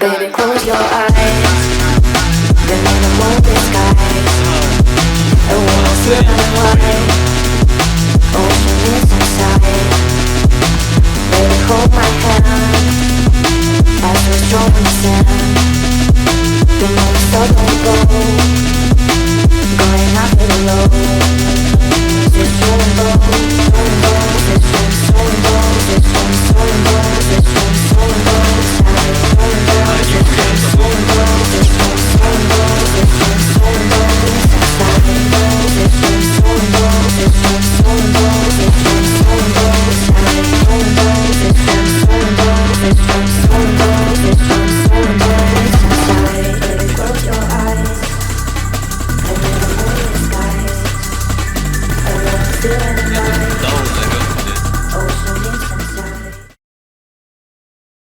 Baby, close your eyes. Then in the morning skies, I wanna see my light. Ocean is inside. Baby, hold my hand as we stroll in the sand.